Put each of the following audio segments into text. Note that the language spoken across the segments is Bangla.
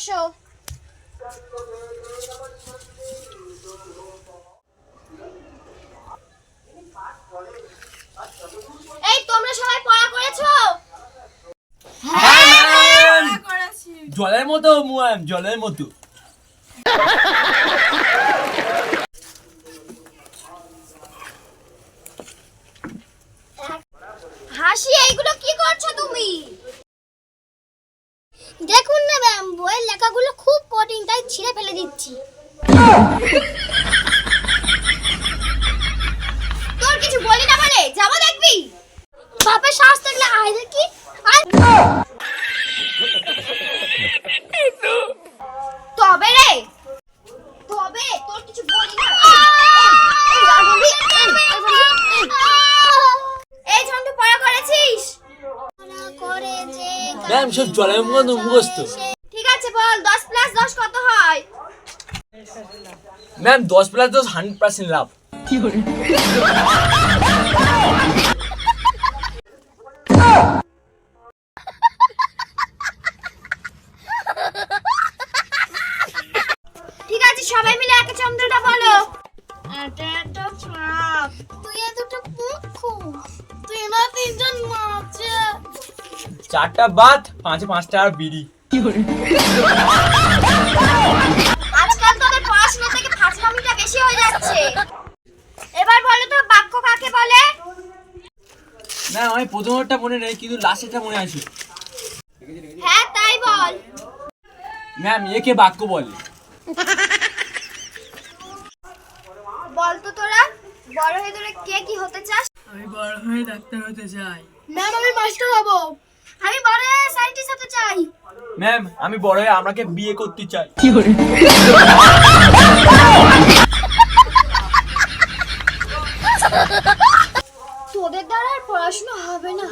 বসো। এই তোমরা সবাই পড়া করেছো? হ্যাঁ জলের মতো মুয়াম, জলের মতো। হাসি, এইগুলো কি করছো তুমি? দেখুন না ম্যাম, বইয়ের লেখাগুলো খুব কঠিন, তাই ছিঁড়ে ফেলে দিচ্ছি। তোর কিছু বলি না বলে যাবো দেখবি? বাপের শ্বাস থাকলে আয় দেখি। তবে রে, তবে তোর কিছু বলি না। এই ঝন্টু, পড়া করেছিস? ম্যাম সব জলের মতো মুখস্থ। ঠিক আছে বল, 10 + 10 কত হয়? ম্যাম 10 + 10 100% লাভ। ঠিক আছে, সবাই মিলে একে চন্দ্রটা বলো। এটা একটা ট্রাক, তুই দুটো মুখু, তুই না তিনজন মাছ। 4টা বাত, 5-এ 5 টাকা বিড়ি। আজকাল তোদের পড়াশোনা থেকে ফাজলামিটা বেশি হয়ে যাচ্ছে। এবার বলো তো, বাক্য কাকে বলে? ম্যাম আমি প্রথমটা মনে নেই, কিন্তু লাস্টেরটা মনে আছে। হ্যাঁ তাই বল। ম্যাম একে বাক্য বলে। বল তো তোরা, বড় হয়ে তোরা কে কি হতে চাস? আমি বড় হয়ে ডাক্তার হতে চাই। ম্যাম আমি মাস্টার হব। আমি বড় হয়ে সায়েন্টিস্ট হতে চাই। ম্যাম আমি বড় হয়ে আমাকে বিয়ে করতে চাই। তোদের দ্বারা আর পড়াশোনা হবে না।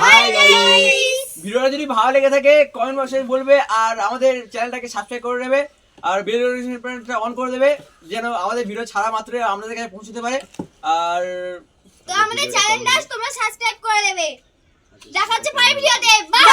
হাই গাইস, ভিডিওটা যদি ভালো লেগে থাকে কমেন্ট বক্সে বলবে, আর আমাদের চ্যানেলটাকে সাবস্ক্রাইব করে নেবে, আর বেল নোটিফিকেশনটা অন করে দেবে, যেন আমাদের ভিডিও ছাড়া মাত্র আপনাদের কাছে পৌঁছতে পারে। আর তো আমাদের চ্যানেলটা তোমরা সাবস্ক্রাইব করে দেবে। দেখা হচ্ছে পরের ভিডিওতে। বাই।